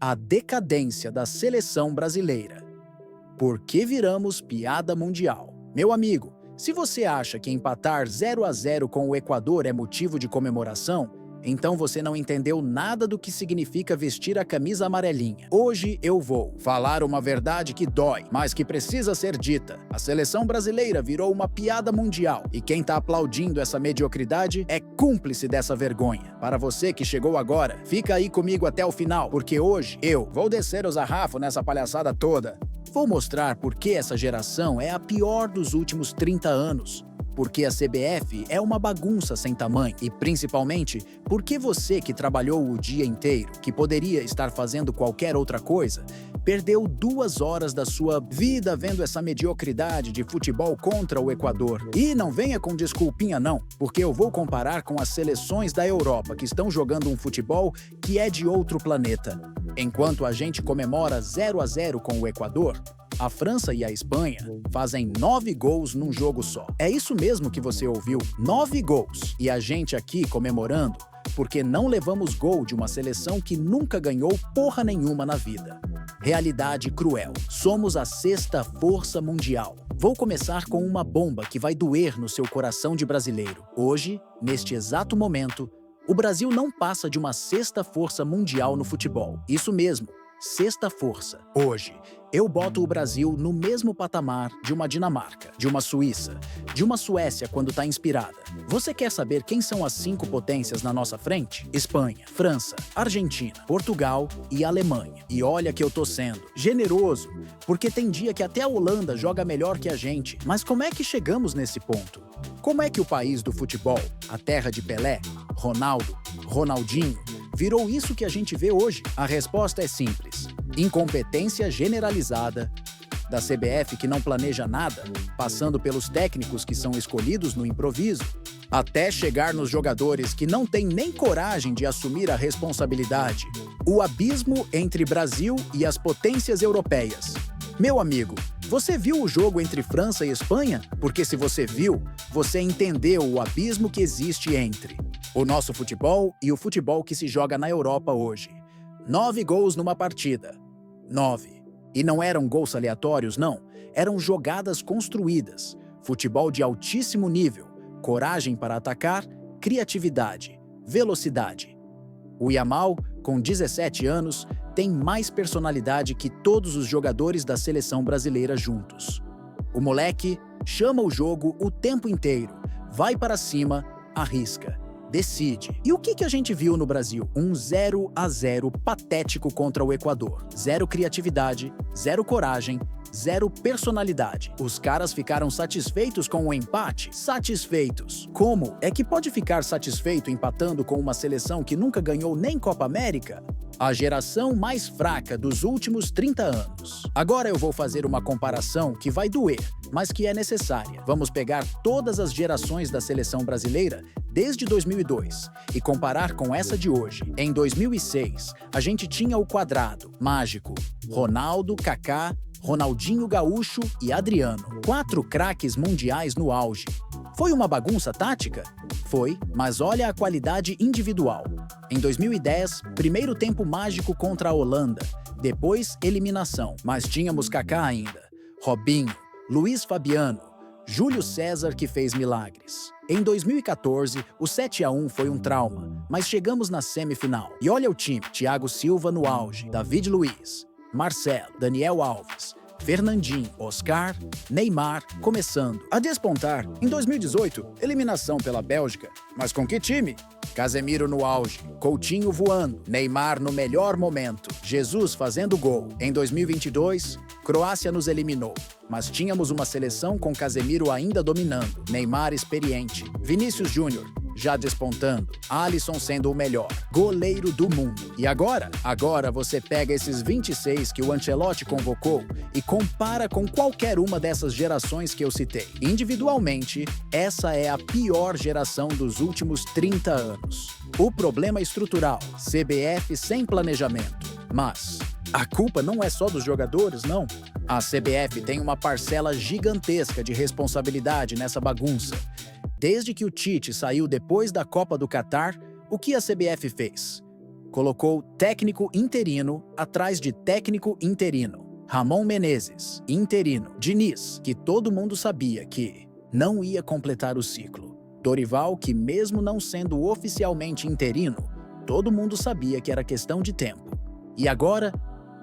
A decadência da seleção brasileira. Por que viramos piada mundial? Meu amigo, se você acha que empatar 0-0 com o Equador é motivo de comemoração, então você não entendeu nada do que significa vestir a camisa amarelinha. Hoje eu vou falar uma verdade que dói, mas que precisa ser dita. A seleção brasileira virou uma piada mundial e quem tá aplaudindo essa mediocridade é cúmplice dessa vergonha. Para você que chegou agora, fica aí comigo até o final, porque hoje eu vou descer o sarrafo nessa palhaçada toda. Vou mostrar por que essa geração é a pior dos últimos 30 anos. Porque a CBF é uma bagunça sem tamanho e, principalmente, porque você que trabalhou o dia inteiro, que poderia estar fazendo qualquer outra coisa, perdeu 2 horas da sua vida vendo essa mediocridade de futebol contra o Equador. E não venha com desculpinha não, porque eu vou comparar com as seleções da Europa que estão jogando um futebol que é de outro planeta. Enquanto a gente comemora 0-0 com o Equador, a França e a Espanha fazem 9 gols num jogo só. É isso mesmo que você ouviu, 9 gols. E a gente aqui comemorando porque não levamos gol de uma seleção que nunca ganhou porra nenhuma na vida. Realidade cruel. Somos a 6ª força mundial. Vou começar com uma bomba que vai doer no seu coração de brasileiro. Hoje, neste exato momento, o Brasil não passa de uma 6ª força mundial no futebol. Isso mesmo. 6ª força. Hoje, eu boto o Brasil no mesmo patamar de uma Dinamarca, de uma Suíça, de uma Suécia quando tá inspirada. Você quer saber quem são as 5 potências na nossa frente? Espanha, França, Argentina, Portugal e Alemanha. E olha que eu tô sendo generoso, porque tem dia que até a Holanda joga melhor que a gente. Mas como é que chegamos nesse ponto? Como é que o país do futebol, a terra de Pelé, Ronaldo, Ronaldinho, virou isso que a gente vê hoje? A resposta é simples. Incompetência generalizada da CBF que não planeja nada, passando pelos técnicos que são escolhidos no improviso, até chegar nos jogadores que não têm nem coragem de assumir a responsabilidade. O abismo entre Brasil e as potências europeias. Meu amigo, você viu o jogo entre França e Espanha? Porque se você viu, você entendeu o abismo que existe entre o nosso futebol e o futebol que se joga na Europa hoje. 9 gols numa partida. 9. E não eram gols aleatórios, não. Eram jogadas construídas. Futebol de altíssimo nível. Coragem para atacar, criatividade, velocidade. O Yamal, com 17 anos, tem mais personalidade que todos os jogadores da seleção brasileira juntos. O moleque chama o jogo o tempo inteiro, vai para cima, arrisca, decide. E o que a gente viu no Brasil? Um 0-0 patético contra o Equador. 0 criatividade, 0 coragem, 0 personalidade. Os caras ficaram satisfeitos com o empate? Satisfeitos. Como é que pode ficar satisfeito empatando com uma seleção que nunca ganhou nem Copa América? A geração mais fraca dos últimos 30 anos. Agora eu vou fazer uma comparação que vai doer, mas que é necessária. Vamos pegar todas as gerações da seleção brasileira desde 2002 e comparar com essa de hoje. Em 2006, a gente tinha o quadrado mágico: Ronaldo, Kaká, Ronaldinho Gaúcho e Adriano. 4 craques mundiais no auge. Foi uma bagunça tática? Foi, mas olha a qualidade individual. Em 2010, primeiro tempo mágico contra a Holanda. Depois, eliminação. Mas tínhamos Kaká ainda. Robinho, Luiz Fabiano, Júlio César que fez milagres. Em 2014, o 7-1 foi um trauma, mas chegamos na semifinal. E olha o time: Thiago Silva no auge, David Luiz, Marcelo, Daniel Alves, Fernandinho, Oscar, Neymar começando a despontar. Em 2018, eliminação pela Bélgica. Mas com que time? Casemiro no auge, Coutinho voando, Neymar no melhor momento, Jesus fazendo gol. Em 2022, Croácia nos eliminou, mas tínhamos uma seleção com Casemiro ainda dominando, Neymar experiente, Vinícius Júnior já despontando, Alisson sendo o melhor, goleiro do mundo. E agora? Agora você pega esses 26 que o Ancelotti convocou e compara com qualquer uma dessas gerações que eu citei. Individualmente, essa é a pior geração dos últimos 30 anos. O problema estrutural, CBF sem planejamento. Mas a culpa não é só dos jogadores, não. A CBF tem uma parcela gigantesca de responsabilidade nessa bagunça. Desde que o Tite saiu depois da Copa do Catar, o que a CBF fez? Colocou técnico interino atrás de técnico interino. Ramon Menezes, interino. Diniz, que todo mundo sabia que não ia completar o ciclo. Dorival, que mesmo não sendo oficialmente interino, todo mundo sabia que era questão de tempo. E agora,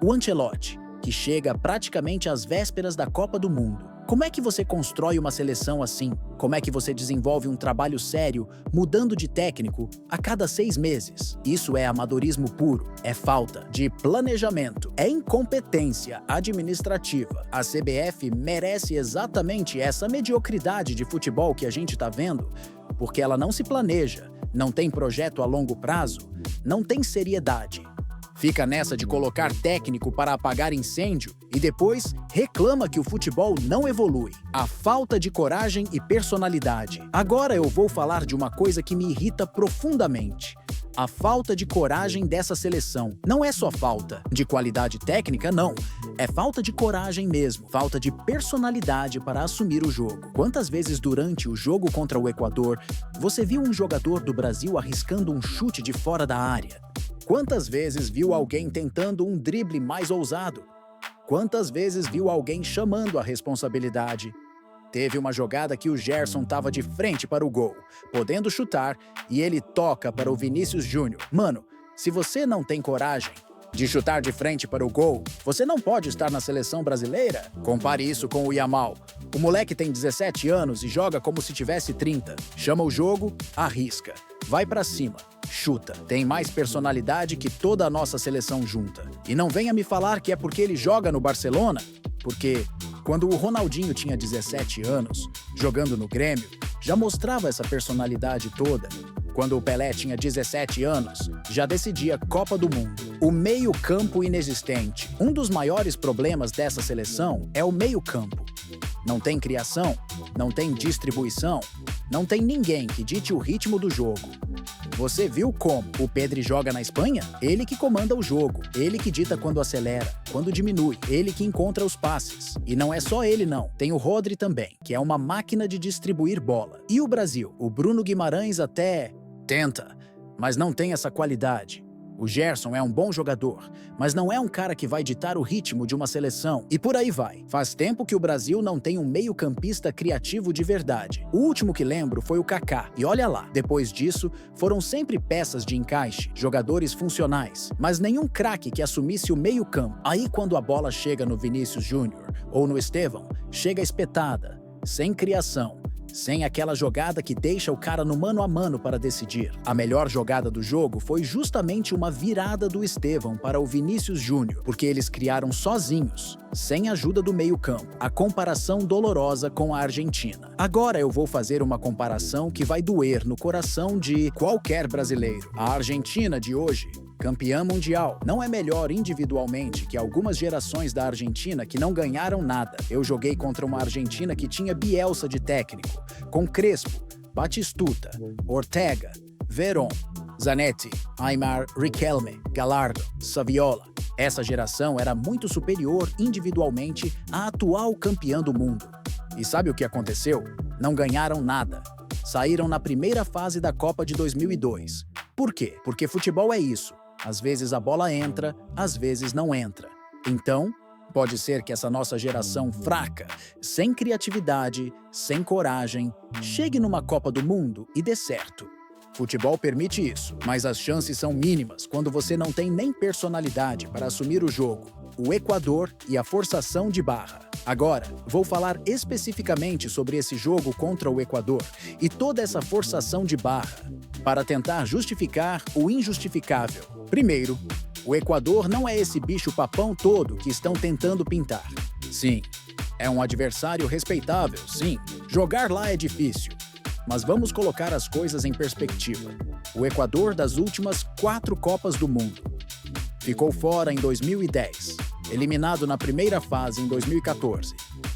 o Ancelotti, que chega praticamente às vésperas da Copa do Mundo. Como é que você constrói uma seleção assim? Como é que você desenvolve um trabalho sério, mudando de técnico a cada 6 meses? Isso é amadorismo puro, é falta de planejamento, é incompetência administrativa. A CBF merece exatamente essa mediocridade de futebol que a gente tá vendo, porque ela não se planeja, não tem projeto a longo prazo, não tem seriedade. Fica nessa de colocar técnico para apagar incêndio e depois reclama que o futebol não evolui. A falta de coragem e personalidade. Agora eu vou falar de uma coisa que me irrita profundamente. A falta de coragem dessa seleção. Não é só falta de qualidade técnica, não. É falta de coragem mesmo. Falta de personalidade para assumir o jogo. Quantas vezes durante o jogo contra o Equador, você viu um jogador do Brasil arriscando um chute de fora da área? Quantas vezes viu alguém tentando um drible mais ousado? Quantas vezes viu alguém chamando a responsabilidade? Teve uma jogada que o Gerson estava de frente para o gol, podendo chutar, e ele toca para o Vinícius Júnior. Mano, se você não tem coragem de chutar de frente para o gol, você não pode estar na seleção brasileira? Compare isso com o Yamal. O moleque tem 17 anos e joga como se tivesse 30. Chama o jogo, arrisca. Vai pra cima, chuta. Tem mais personalidade que toda a nossa seleção junta. E não venha me falar que é porque ele joga no Barcelona, porque quando o Ronaldinho tinha 17 anos, jogando no Grêmio, já mostrava essa personalidade toda. Quando o Pelé tinha 17 anos, já decidia Copa do Mundo. O meio-campo inexistente. Um dos maiores problemas dessa seleção é o meio-campo. Não tem criação, não tem distribuição, não tem ninguém que dite o ritmo do jogo. Você viu como o Pedri joga na Espanha? Ele que comanda o jogo, ele que dita quando acelera, quando diminui, ele que encontra os passes. E não é só ele não, tem o Rodri também, que é uma máquina de distribuir bola. E o Brasil? O Bruno Guimarães até tenta, mas não tem essa qualidade. O Gerson é um bom jogador, mas não é um cara que vai ditar o ritmo de uma seleção. E por aí vai. Faz tempo que o Brasil não tem um meio-campista criativo de verdade. O último que lembro foi o Kaká. E olha lá, depois disso, foram sempre peças de encaixe, jogadores funcionais, mas nenhum craque que assumisse o meio-campo. Aí quando a bola chega no Vinícius Júnior ou no Estevão, chega espetada, sem criação, sem aquela jogada que deixa o cara no mano a mano para decidir. A melhor jogada do jogo foi justamente uma virada do Estevão para o Vinícius Júnior, porque eles criaram sozinhos, sem ajuda do meio-campo. A comparação dolorosa com a Argentina. Agora eu vou fazer uma comparação que vai doer no coração de qualquer brasileiro. A Argentina de hoje, campeã mundial, não é melhor individualmente que algumas gerações da Argentina que não ganharam nada. Eu joguei contra uma Argentina que tinha Bielsa de técnico, com Crespo, Batistuta, Ortega, Verón, Zanetti, Aimar, Riquelme, Gallardo, Saviola. Essa geração era muito superior individualmente à atual campeã do mundo. E sabe o que aconteceu? Não ganharam nada. Saíram na primeira fase da Copa de 2002. Por quê? Porque futebol é isso. Às vezes a bola entra, às vezes não entra. Então, pode ser que essa nossa geração fraca, sem criatividade, sem coragem, chegue numa Copa do Mundo e dê certo. Futebol permite isso, mas as chances são mínimas quando você não tem nem personalidade para assumir o jogo, o Equador e a forçação de barra. Agora, vou falar especificamente sobre esse jogo contra o Equador e toda essa forçação de barra, para tentar justificar o injustificável. Primeiro, o Equador não é esse bicho-papão todo que estão tentando pintar. Sim, é um adversário respeitável, sim. Jogar lá é difícil. Mas vamos colocar as coisas em perspectiva. O Equador das últimas 4 Copas do Mundo. Ficou fora em 2010, eliminado na primeira fase em 2014,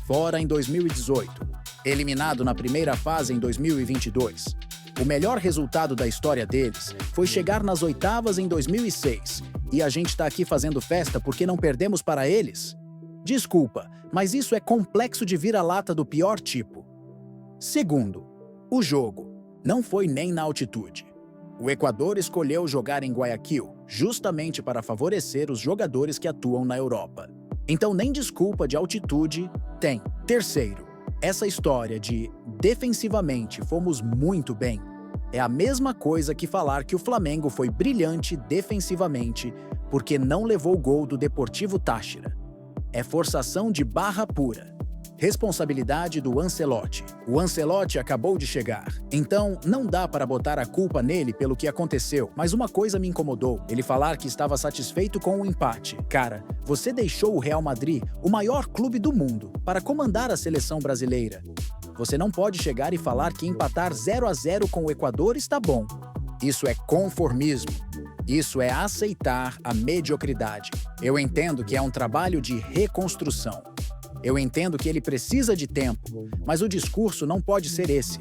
fora em 2018, eliminado na primeira fase em 2022. O melhor resultado da história deles foi chegar nas oitavas em 2006. E a gente tá aqui fazendo festa porque não perdemos para eles? Desculpa, mas isso é complexo de vira-lata do pior tipo. Segundo, o jogo não foi nem na altitude. O Equador escolheu jogar em Guayaquil, justamente para favorecer os jogadores que atuam na Europa. Então nem desculpa de altitude tem. Terceiro, essa história de defensivamente fomos muito bem é a mesma coisa que falar que o Flamengo foi brilhante defensivamente porque não levou gol do Deportivo Táchira. É forçação de barra pura. Responsabilidade do Ancelotti. O Ancelotti acabou de chegar, então não dá para botar a culpa nele pelo que aconteceu, mas uma coisa me incomodou, ele falar que estava satisfeito com o empate. Cara, você deixou o Real Madrid, o maior clube do mundo, para comandar a seleção brasileira. Você não pode chegar e falar que empatar 0-0 com o Equador está bom. Isso é conformismo. Isso é aceitar a mediocridade. Eu entendo que é um trabalho de reconstrução. Eu entendo que ele precisa de tempo, mas o discurso não pode ser esse.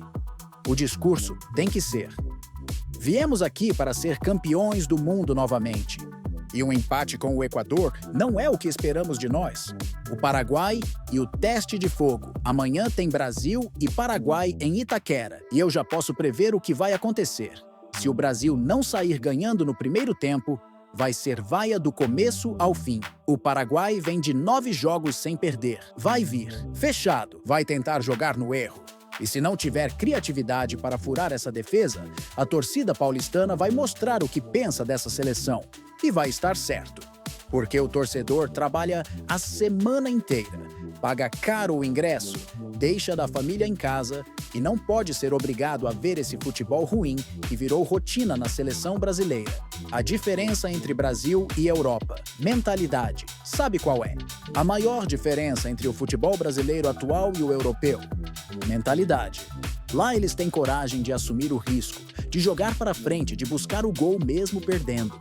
O discurso tem que ser: viemos aqui para ser campeões do mundo novamente. E um empate com o Equador não é o que esperamos de nós. O Paraguai e o teste de fogo. Amanhã tem Brasil e Paraguai em Itaquera. E eu já posso prever o que vai acontecer. Se o Brasil não sair ganhando no primeiro tempo, vai ser vaia do começo ao fim. O Paraguai vem de 9 jogos sem perder. Vai vir. Fechado. Vai tentar jogar no erro. E se não tiver criatividade para furar essa defesa, a torcida paulistana vai mostrar o que pensa dessa seleção. E vai estar certo. Porque o torcedor trabalha a semana inteira, paga caro o ingresso, deixa da família em casa e não pode ser obrigado a ver esse futebol ruim que virou rotina na seleção brasileira. A diferença entre Brasil e Europa. Mentalidade. Sabe qual é? A maior diferença entre o futebol brasileiro atual e o europeu? Mentalidade. Lá eles têm coragem de assumir o risco, de jogar para frente, de buscar o gol mesmo perdendo.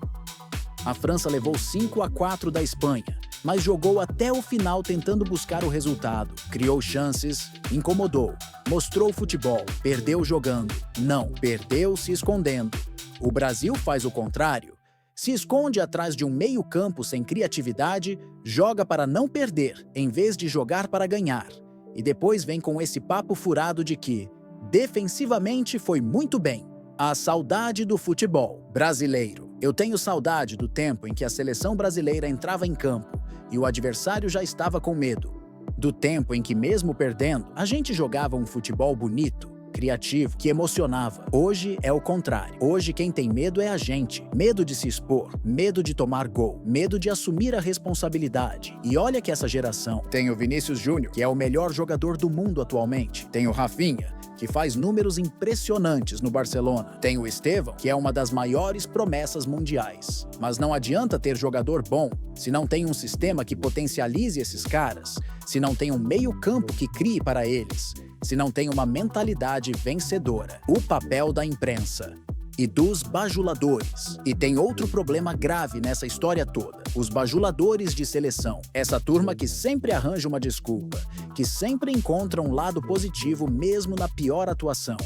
A França levou 5-4 da Espanha, mas jogou até o final tentando buscar o resultado. Criou chances, incomodou, mostrou futebol, perdeu jogando. Não, perdeu se escondendo. O Brasil faz o contrário. Se esconde atrás de um meio-campo sem criatividade, joga para não perder, em vez de jogar para ganhar. E depois vem com esse papo furado de que, defensivamente, foi muito bem. A saudade do futebol brasileiro. Eu tenho saudade do tempo em que a seleção brasileira entrava em campo e o adversário já estava com medo. Do tempo em que, mesmo perdendo, a gente jogava um futebol bonito, criativo, que emocionava. Hoje é o contrário. Hoje quem tem medo é a gente. Medo de se expor, medo de tomar gol, medo de assumir a responsabilidade. E olha que essa geração tem o Vinícius Júnior, que é o melhor jogador do mundo atualmente. Tem o Rafinha, que faz números impressionantes no Barcelona. Tem o Estevão, que é uma das maiores promessas mundiais. Mas não adianta ter jogador bom se não tem um sistema que potencialize esses caras, se não tem um meio-campo que crie para eles, se não tem uma mentalidade vencedora. O papel da imprensa e dos bajuladores. E tem outro problema grave nessa história toda: os bajuladores de seleção. Essa turma que sempre arranja uma desculpa, que sempre encontra um lado positivo mesmo na pior atuação.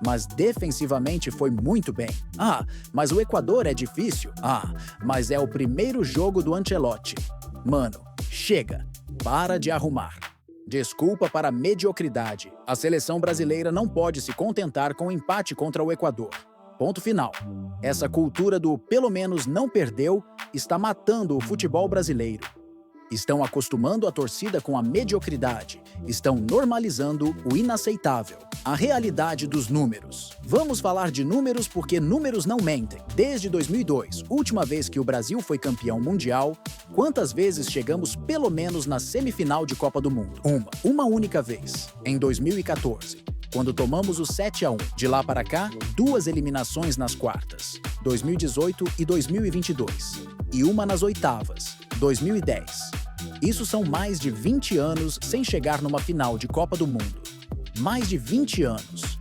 Mas defensivamente foi muito bem. Mas o Equador é difícil. Mas é o primeiro jogo do Ancelotti. Mano, chega. Para de arrumar. Desculpa para a mediocridade. A seleção brasileira não pode se contentar com o empate contra o Equador. Ponto final. Essa cultura do pelo menos não perdeu está matando o futebol brasileiro. Estão acostumando a torcida com a mediocridade. Estão normalizando o inaceitável. A realidade dos números. Vamos falar de números porque números não mentem. Desde 2002, última vez que o Brasil foi campeão mundial, quantas vezes chegamos pelo menos na semifinal de Copa do Mundo? Uma única vez, em 2014. Quando tomamos o 7-1. De lá para cá, 2 eliminações nas quartas, 2018 e 2022. E uma nas oitavas, 2010. Isso são mais de 20 anos sem chegar numa final de Copa do Mundo. Mais de 20 anos.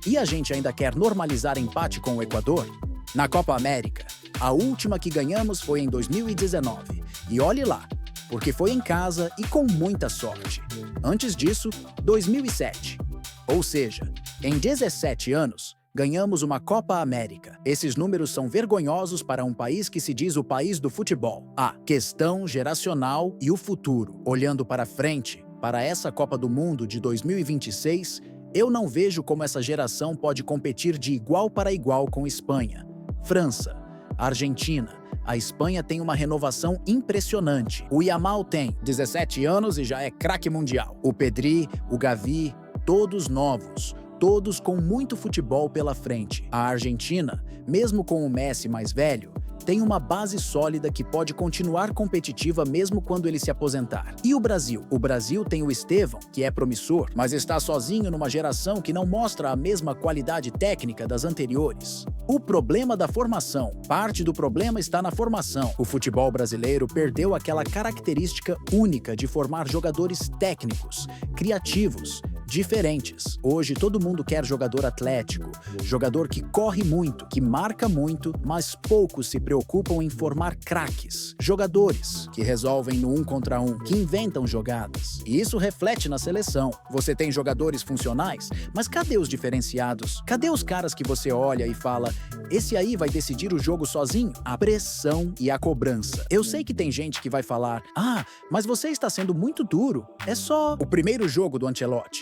E a gente ainda quer normalizar empate com o Equador? Na Copa América, a última que ganhamos foi em 2019. E olhe lá, porque foi em casa e com muita sorte. Antes disso, 2007. Ou seja, em 17 anos, ganhamos uma Copa América. Esses números são vergonhosos para um país que se diz o país do futebol. A questão geracional e o futuro. Olhando para frente, para essa Copa do Mundo de 2026, eu não vejo como essa geração pode competir de igual para igual com Espanha, França, Argentina. A Espanha tem uma renovação impressionante. O Yamal tem 17 anos e já é craque mundial. O Pedri, o Gavi, todos novos. Todos com muito futebol pela frente. A Argentina, mesmo com o Messi mais velho, tem uma base sólida que pode continuar competitiva mesmo quando ele se aposentar. E o Brasil? O Brasil tem o Estevão, que é promissor, mas está sozinho numa geração que não mostra a mesma qualidade técnica das anteriores. O problema da formação. Parte do problema está na formação. O futebol brasileiro perdeu aquela característica única de formar jogadores técnicos, criativos, diferentes. Hoje todo mundo quer jogador atlético, jogador que corre muito, que marca muito, mas poucos se preocupam em formar craques, jogadores que resolvem no 1 contra 1, que inventam jogadas. E isso reflete na seleção. Você tem jogadores funcionais, mas cadê os diferenciados? Cadê os caras que você olha e fala, esse aí vai decidir o jogo sozinho? A pressão e a cobrança. Eu sei que tem gente que vai falar, mas você está sendo muito duro. É só o primeiro jogo do Ancelotti.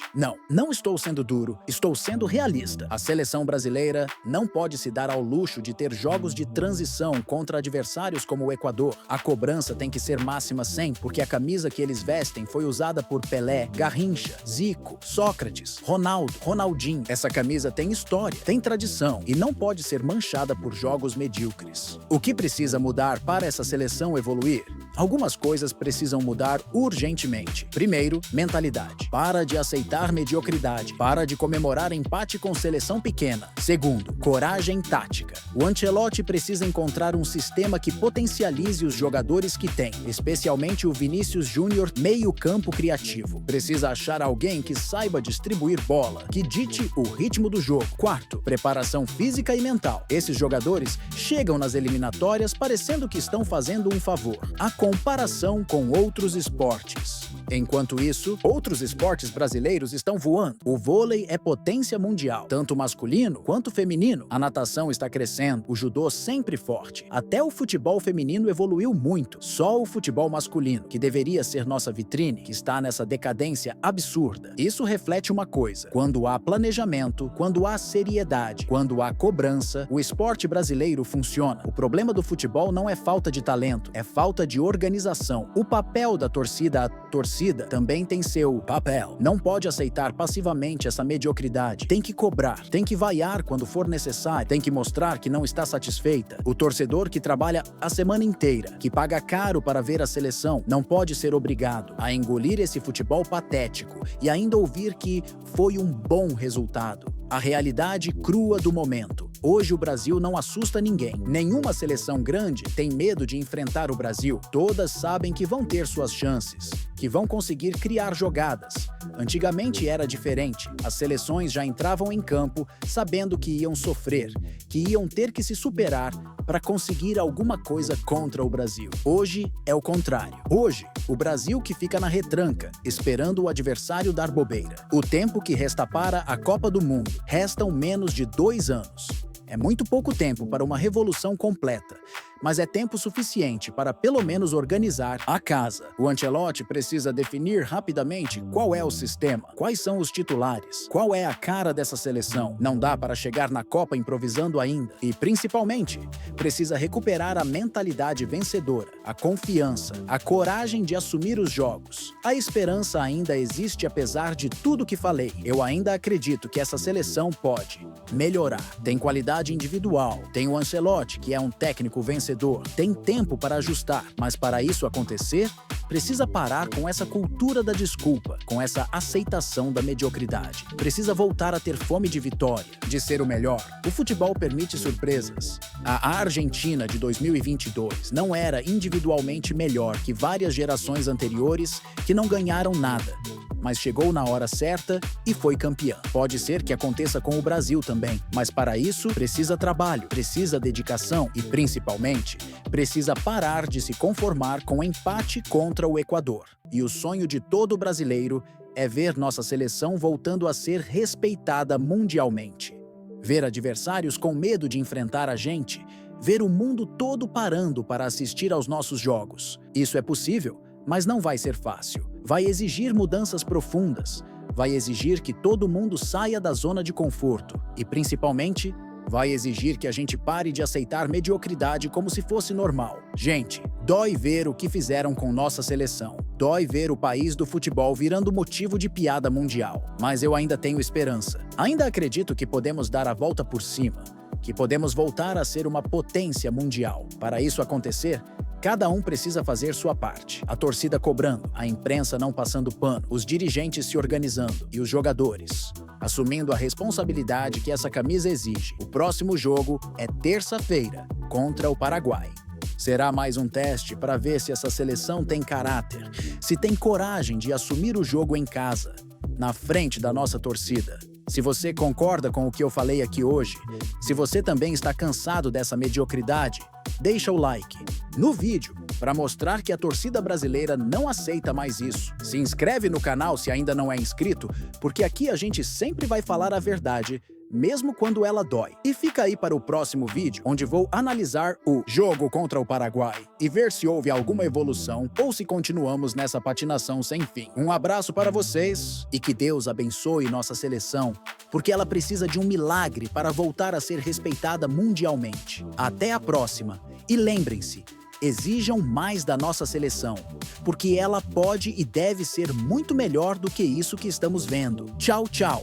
Não estou sendo duro, estou sendo realista. A seleção brasileira não pode se dar ao luxo de ter jogos de transição contra adversários como o Equador. A cobrança tem que ser máxima sempre, porque a camisa que eles vestem foi usada por Pelé, Garrincha, Zico, Sócrates, Ronaldo, Ronaldinho. Essa camisa tem história, tem tradição e não pode ser manchada por jogos medíocres. O que precisa mudar para essa seleção evoluir? Algumas coisas precisam mudar urgentemente. Primeiro, mentalidade. Para de aceitar mediocridade. Para de comemorar empate com seleção pequena. Segundo, coragem tática. O Ancelotti precisa encontrar um sistema que potencialize os jogadores que tem, especialmente o Vinícius Júnior, meio-campo criativo. Precisa achar alguém que saiba distribuir bola, que dite o ritmo do jogo. Quarto, preparação física e mental. Esses jogadores chegam nas eliminatórias parecendo que estão fazendo um favor. A comparação com outros esportes. Enquanto isso, outros esportes brasileiros estão voando. O vôlei é potência mundial, tanto masculino quanto feminino. A natação está crescendo, o judô sempre forte. Até o futebol feminino evoluiu muito. Só o futebol masculino, que deveria ser nossa vitrine, que está nessa decadência absurda. Isso reflete uma coisa: quando há planejamento, quando há seriedade, quando há cobrança, o esporte brasileiro funciona. O problema do futebol não é falta de talento, é falta de organização. O papel da torcida, a torcida também tem seu papel. Não pode aceitar passivamente essa mediocridade. Tem que cobrar, tem que vaiar quando for necessário, tem que mostrar que não está satisfeita. O torcedor que trabalha a semana inteira, que paga caro para ver a seleção, não pode ser obrigado a engolir esse futebol patético e ainda ouvir que foi um bom resultado. A realidade crua do momento. Hoje o Brasil não assusta ninguém. Nenhuma seleção grande tem medo de enfrentar o Brasil. Todas sabem que vão ter suas chances, que vão conseguir criar jogadas. Antigamente era diferente. As seleções já entravam em campo sabendo que iam sofrer, que iam ter que se superar para conseguir alguma coisa contra o Brasil. Hoje é o contrário. Hoje, o Brasil que fica na retranca, esperando o adversário dar bobeira. O tempo que resta para a Copa do Mundo. Restam menos de 2 anos. É muito pouco tempo para uma revolução completa, mas é tempo suficiente para pelo menos organizar a casa. O Ancelotti precisa definir rapidamente qual é o sistema, quais são os titulares, qual é a cara dessa seleção. Não dá para chegar na Copa improvisando ainda. E, principalmente, precisa recuperar a mentalidade vencedora, a confiança, a coragem de assumir os jogos. A esperança ainda existe apesar de tudo que falei. Eu ainda acredito que essa seleção pode melhorar. Tem qualidade individual, tem o Ancelotti, que é um técnico vencedor. Tem tempo para ajustar, mas para isso acontecer, precisa parar com essa cultura da desculpa, com essa aceitação da mediocridade. Precisa voltar a ter fome de vitória, de ser o melhor. O futebol permite surpresas. A Argentina de 2022 não era individualmente melhor que várias gerações anteriores que não ganharam nada, mas chegou na hora certa e foi campeã. Pode ser que aconteça com o Brasil também, mas para isso precisa trabalho, precisa dedicação e, principalmente, precisa parar de se conformar com empate contra o Equador. E o sonho de todo brasileiro é ver nossa seleção voltando a ser respeitada mundialmente. Ver adversários com medo de enfrentar a gente, ver o mundo todo parando para assistir aos nossos jogos. Isso é possível, mas não vai ser fácil. Vai exigir mudanças profundas, vai exigir que todo mundo saia da zona de conforto e, principalmente, Vai exigir que a gente pare de aceitar mediocridade como se fosse normal. Gente, dói ver o que fizeram com nossa seleção. Dói ver o país do futebol virando motivo de piada mundial. Mas eu ainda tenho esperança. Ainda acredito que podemos dar a volta por cima, que podemos voltar a ser uma potência mundial. Para isso acontecer, cada um precisa fazer sua parte. A torcida cobrando, a imprensa não passando pano, os dirigentes se organizando e os jogadores assumindo a responsabilidade que essa camisa exige. O próximo jogo é terça-feira, contra o Paraguai. Será mais um teste para ver se essa seleção tem caráter, se tem coragem de assumir o jogo em casa, na frente da nossa torcida. Se você concorda com o que eu falei aqui hoje, se você também está cansado dessa mediocridade, deixa o like no vídeo para mostrar que a torcida brasileira não aceita mais isso. Se inscreve no canal se ainda não é inscrito, porque aqui a gente sempre vai falar a verdade, mesmo quando ela dói. E fica aí para o próximo vídeo, onde vou analisar o jogo contra o Paraguai e ver se houve alguma evolução ou se continuamos nessa patinação sem fim. Um abraço para vocês e que Deus abençoe nossa seleção, porque ela precisa de um milagre para voltar a ser respeitada mundialmente. Até a próxima e lembrem-se, exijam mais da nossa seleção, porque ela pode e deve ser muito melhor do que isso que estamos vendo. Tchau, tchau!